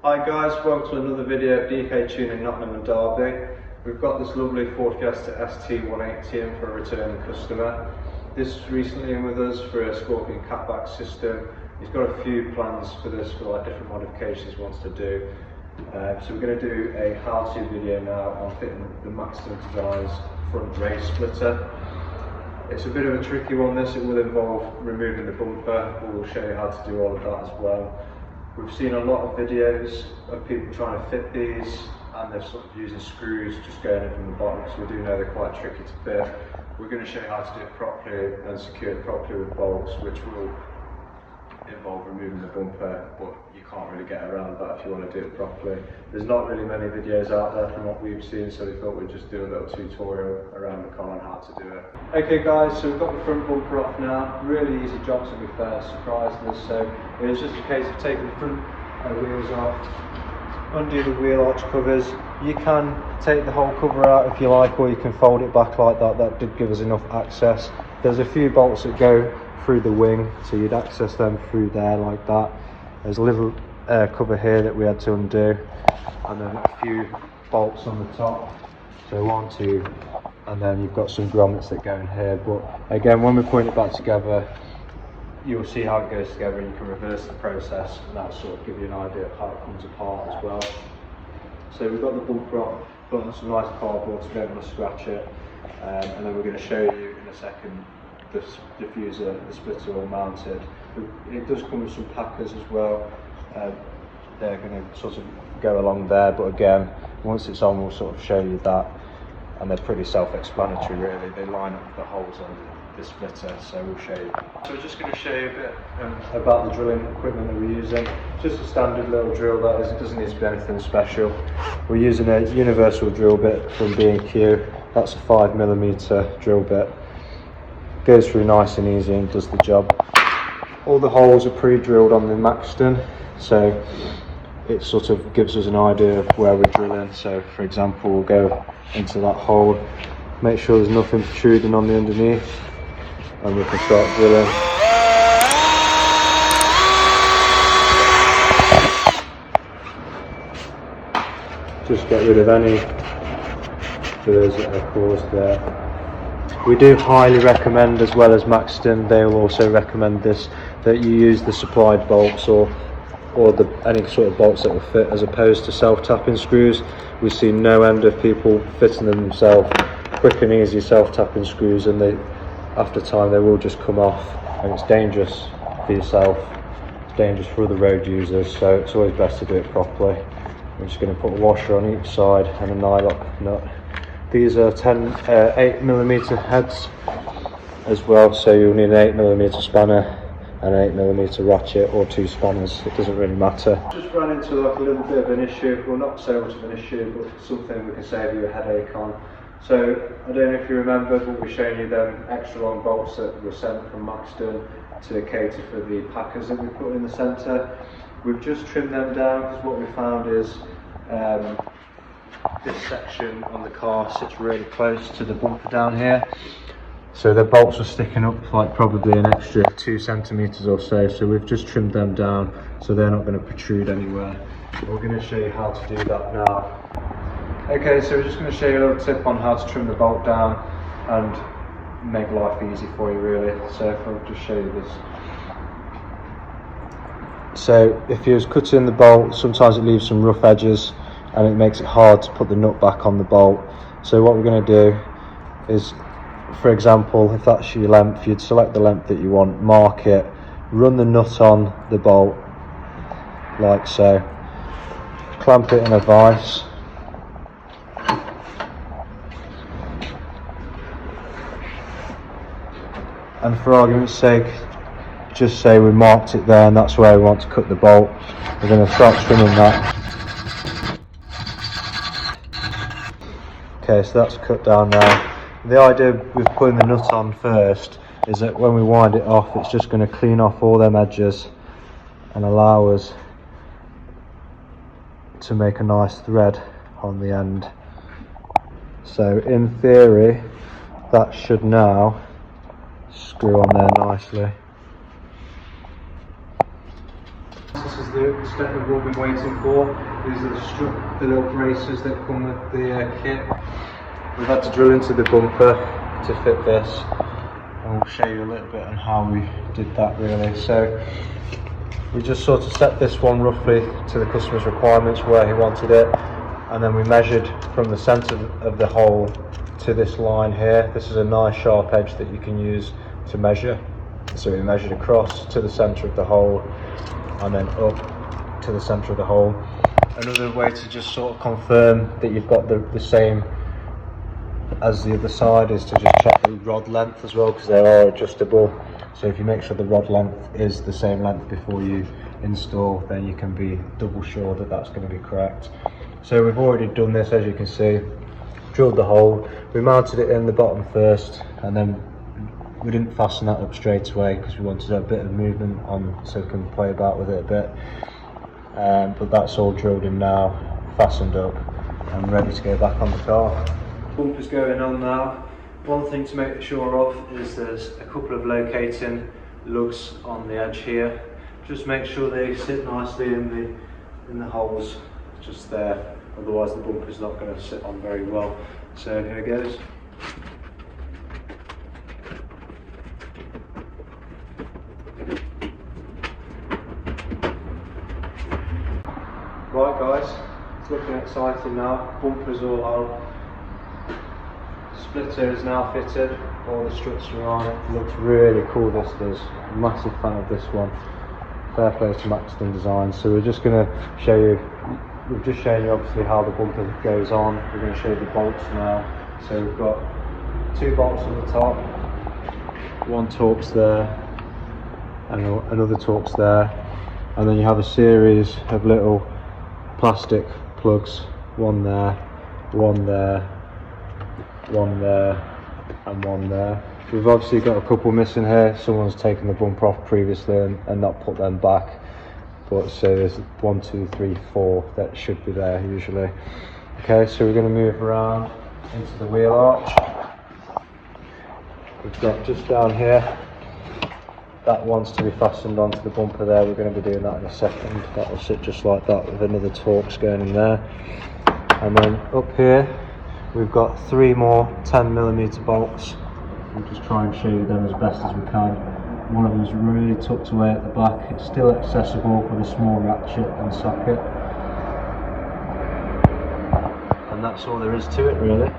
Hi guys, welcome to another video of DK Tuning Nottingham and Derby. We've got this lovely Ford Fiesta ST180 in for a returning customer. This is recently in with us for a Scorpion catback system. He's got a few plans for this, for like different modifications he wants to do. So we're going to do a how-to video now on fitting the Maxton Designs front race splitter. It's a bit of a tricky one this, it will involve removing the bumper. We'll show you how to do all of that as well. We've seen a lot of videos of people trying to fit these and they're sort of using screws just going in from the bottom, because we do know they're quite tricky to fit. We're going to show you how to do it properly and secure it properly with bolts, which will involve removing the bumper, but you can't really get around that if you want to do it properly. There's not really many videos out there from what we've seen, so we thought we'd just do a little tutorial around the car on how to do it. Okay guys, so we've got the front bumper off now. Really easy job, to be fair, surprised us. So it was just a case of taking the front wheels off, undo the wheel arch covers. You can take the whole cover out if you like, or you can fold it back like that. That did give us enough access. There's a few bolts that go through the wing, so you'd access them through there like that. There's a little cover here that we had to undo, and then a few bolts on the top, so 1, 2, and then you've got some grommets that go in here. But again, when we point it back together, you'll see how it goes together, and you can reverse the process, and that'll sort of give you an idea of how it comes apart as well. So we've got the bumper on, put on some nice cardboard so you don't want to scratch it, and then we're going to show you in a second the diffuser, the splitter all mounted. It does come with some packers as well. They're going to sort of go along there, but again, once it's on, we'll sort of show you that, and they're pretty self-explanatory really. They line up the holes on the splitter, so we'll show you. So we're just going to show you a bit about the drilling equipment that we're using. Just a standard little drill, that is. It doesn't need to be anything special. We're using a universal drill bit from B&Q. That's a 5mm drill bit. Goes through nice and easy and does the job. All the holes are pre-drilled on the Maxton, so it sort of gives us an idea of where we're drilling. So for example, we'll go into that hole, make sure there's nothing protruding on the underneath, and we can start drilling. Just get rid of any fillers that are caused there. We do highly recommend, as well as Maxton, they will also recommend this, that you use the supplied bolts or any sort of bolts that will fit, as opposed to self-tapping screws. We see no end of people fitting them themselves, quick and easy self-tapping screws, and they, after time, they will just come off, and it's dangerous for yourself, it's dangerous for other road users, so it's always best to do it properly. I'm just going to put a washer on each side and a nylock nut. These are 8mm heads as well, so you'll need an 8mm spanner and an 8mm ratchet, or 2 spanners, it doesn't really matter. Just ran into like a little bit of an issue, well, not so much of an issue, but something we can save you a headache on. So I don't know if you remember, but we're showing you them extra long bolts that were sent from Maxton to cater for the packers that we put in the centre. We've just trimmed them down, because what we found is this section on the car sits really close to the bumper down here, so the bolts are sticking up like probably an extra 2 centimeters or so. So we've just trimmed them down so they're not going to protrude anywhere. We're going to show you how to do that now. Okay, so we're just going to show you a little tip on how to trim the bolt down and make life easy for you really. So if I'll just show you this. So if you're cutting the bolt, sometimes it leaves some rough edges and it makes it hard to put the nut back on the bolt. So what we're going to do is, for example, if that's your length, you'd select the length that you want, mark it, run the nut on the bolt like so, clamp it in a vise, and for argument's sake, just say we marked it there and that's where we want to cut the bolt. We're going to start trimming that. Okay, so that's cut down now. The idea with putting the nut on first is that when we wind it off, it's just going to clean off all them edges and allow us to make a nice thread on the end. So in theory, that should now screw on there nicely. This is the step we've all been waiting for. These are the little braces that come with the kit. We've had to drill into the bumper to fit this, and we'll show you a little bit on how we did that really. So we just sort of set this one roughly to the customer's requirements where he wanted it, and then we measured from the centre of the hole to this line here. This is a nice sharp edge that you can use to measure. So we measured across to the centre of the hole and then up to the centre of the hole. Another way to just sort of confirm that you've got the same as the other side is to just check the rod length as well, because they are adjustable. So if you make sure the rod length is the same length before you install, then you can be double sure that that's going to be correct. So we've already done this, as you can see, drilled the hole, we mounted it in the bottom first, and then we didn't fasten that up straight away because we wanted a bit of movement on so we can play about with it a bit. But that's all drilled in now, fastened up and ready to go back on the car. Bumper's going on now. One thing to make sure of is there's a couple of locating lugs on the edge here. Just make sure they sit nicely in the holes just there, otherwise the bumper's not going to sit on very well. So here goes. Right guys, it's looking exciting now. Bumper's all on. Splitter is now fitted, all the struts are on. It looks really cool, this does. Massive fan of this one. Fair play to Maxton design. So we're just going to show you, we've just shown you obviously how the bumper goes on. We're going to show you the bolts now. So we've got 2 bolts on the top, one Torx there and another Torx there, and then you have a series of little plastic plugs, one there, one there, one there and one there. We've obviously got a couple missing here. Someone's taken the bumper off previously and not put them back, but so there's 1, 2, 3, 4 that should be there usually. Okay, so we're going to move around into the wheel arch. We've got just down here, that wants to be fastened onto the bumper there. We're going to be doing that in a second. That will sit just like that with another Torx going in there. And then up here we've got 3 more 10mm bolts. We'll just try and show you them as best as we can. One of them is really tucked away at the back. It's still accessible with a small ratchet and socket. And that's all there is to it really.